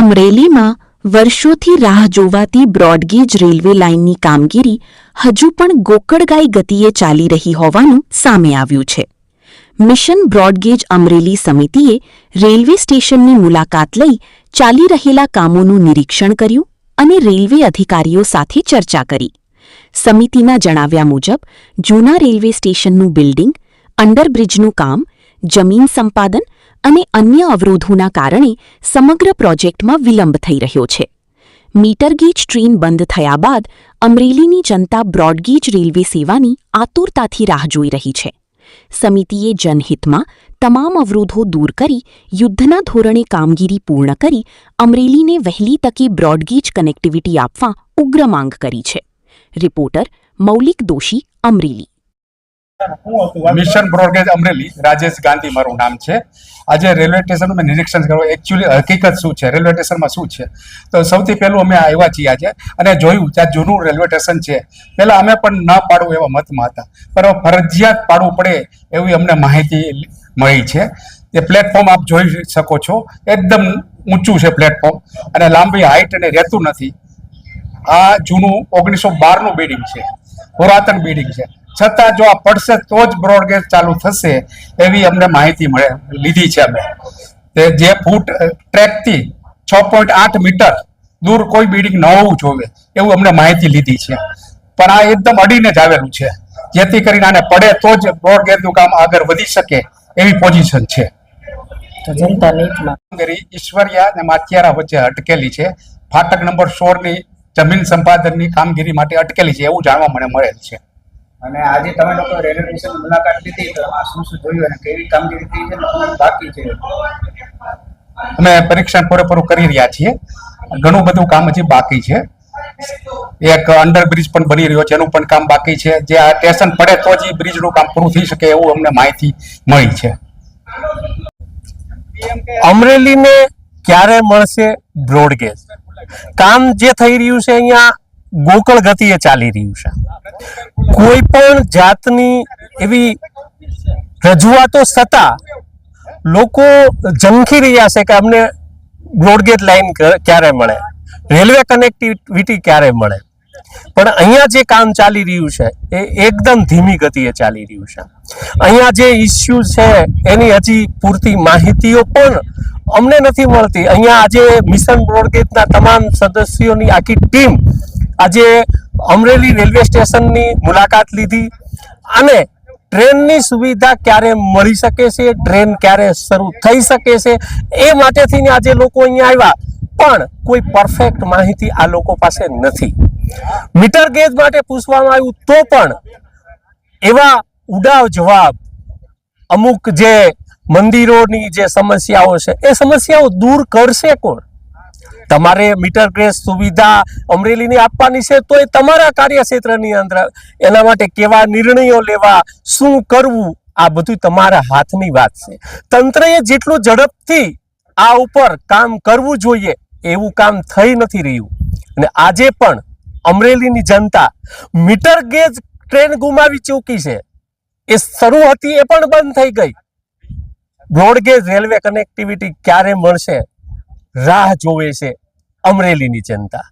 અમરેલીમાં વર્ષોથી રાહ જોવાતી બ્રોડગેજ રેલવે લાઇનની કામગીરી હજુ પણ ગોકળગાય ગતિએ ચાલી રહી હોવાનું સામે આવ્યું છે. મિશન બ્રોડગેજ અમરેલી સમિતિએ રેલવે સ્ટેશનની મુલાકાત લઈ ચાલી રહેલા કામોનું નિરીક્ષણ કર્યું અને રેલવે અધિકારીઓ સાથે ચર્ચા કરી. સમિતિના જણાવ્યા મુજબ જૂના રેલવે સ્ટેશનનું બિલ્ડિંગ, અંડરબ્રિજનું કામ, જમીન સંપાદન અને અન્ય અવરોધોના કારણે સમગ્ર પ્રોજેક્ટમાં વિલંબ થઈ રહ્યો છે. મીટરગેજ ટ્રેન બંધ થયા બાદ અમરેલીની જનતા બ્રોડગેજ રેલવે સેવાની આતુરતાથી રાહ જોઈ રહી છે. સમિતિએ જનહિતમાં તમામ અવરોધો દૂર કરી યુદ્ધના ધોરણે કામગીરી પૂર્ણ કરી અમરેલીને વહેલી તકે બ્રોડગેજ કનેક્ટિવિટી આપવા ઉગ્ર માંગ કરી છે. રિપોર્ટર મૌલિક દોશી, અમરેલી. મિશન બ્રોડગેજ અમરેલી, રાજેશ ગાંધી મારું નામ છે. આજે રેલવે સ્ટેશનનું મેં નિરીક્ષણ કર્યું. એકચ્યુઅલી હકીકત શું છે, રેલવે સ્ટેશનમાં શું છે, તો સૌથી પહેલું અમે આવ્યા છીએ આજે અને જોયું કે આ જૂનું રેલવે સ્ટેશન છે. પહેલાં અમે પણ ન પાડવું એવા મતમાં હતા, પણ ફરજિયાત પાડવું પડે એવી અમને માહિતી મળી છે. એ પ્લેટફોર્મ આપ જોઈ શકો છો, એકદમ ઊંચું છે પ્લેટફોર્મ અને લાંબી હાઇટ અને રહેતું નથી. આ જૂનું 1912નું બિલ્ડિંગ છે, પુરાતન બિલ્ડિંગ છે. છતાં જો આ પડશે તો જ બ્રોડગેજ ચાલુ થશે એવી અમને માહિતી લીધી છે અમે. તે જે ફૂટ ટ્રેકથી 6.8 મીટર દૂર કોઈ બિલ્ડિંગ ન હોવું જોઈએ એવું અમને માહિતી લીધી છે. પણ આ એકદમ અડીને જ આવેલું છે, જેથી કરીને આને પડે તો જ બ્રોડગેજનું કામ આગળ વધી શકે એવી પોઝિશન છે. ઈશ્વરિયા અને માથિયારા વચ્ચે અટકેલી છે. ફાટક નંબર 16ની જમીન સંપાદનની કામગીરી માટે અટકેલી છે એવું જાણવા મને મળેલ છે. અને આજે તમે લોકો રેલવે સ્ટેશન મુલાકાત લીધી તો શું શું જોયું અને કેવી કામગીરી થઈ છે અને બાકી છે? અમે પરીક્ષણ પૂરેપૂરું કરી રહ્યા છીએ. ઘણું બધું કામ હજી બાકી છે. એક અંડરબ્રિજ પણ બની રહ્યો છે, એનું પણ કામ બાકી છે. જે આ સ્ટેશન પડે તો જ બ્રિજનું કામ પૂરું થઈ શકે એવું અમને માહિતી મળી છે. અમરેલીને ક્યારે મળશે બ્રોડગેજ? કામ જે થઈ રહ્યું છે અહીંયા ગોકળ ગતિએ ચાલી રહ્યું છે. કોઈ પણ જાતની એવી રજૂઆતો છતાં લોકો ઝંખી રહ્યા છે કે અમને બ્રોડગેજ લાઈન ક્યારે મળે, રેલવે કનેક્ટિવિટી ક્યારે મળે. પણ અહીંયા જે કામ ચાલી રહ્યું છે એ એકદમ ધીમી ગતિએ ચાલી રહ્યું છે. અહીંયા જે ઇસ્યુ છે એની હજી પૂરતી માહિતીઓ પણ અમને નથી મળતી. અહીંયા આજે મિશન બ્રોડગેજના તમામ સદસ્યોની આખી ટીમ આજે અમરેલી રેલવે સ્ટેશનની મુલાકાત લીધી અને ટ્રેનની સુવિધા ક્યારે મળી શકે છે, ટ્રેન ક્યારે શરૂ થઈ શકે છે એ માટેથી આજે લોકો અહીંયા આવ્યા, પણ કોઈ પરફેક્ટ માહિતી આ લોકો પાસે નથી. મીટર ગેજ માટે પૂછવામાં આવ્યું તો પણ એવા ઉડાવ જવાબ, અમુક જે મંદિરોની જે સમસ્યાઓ છે એ સમસ્યાઓ દૂર કરશે કોણ? તમારે મીટર ગેજ સુવિધા અમરેલીની આપવાની છે તો એ તમારા કાર્યક્ષેત્રની અંદર એના માટે કેવા નિર્ણયો લેવા, શું કરવું, આ બધું તમારા હાથની વાત છે. તંત્રએ જેટલું ઝડપથી આ ઉપર કામ કરવું જોઈએ એવું કામ થઈ નથી રહ્યું. અને આજે પણ અમરેલીની જનતા મીટર ગેજ ટ્રેન ગુમાવી ચૂકી છે. એ શરૂ હતી એ પણ બંધ થઈ ગઈ. બ્રોડગેજ રેલવે કનેક્ટિવિટી ક્યારે મળશે રાહ જોવે છે અમરેલીની જનતા.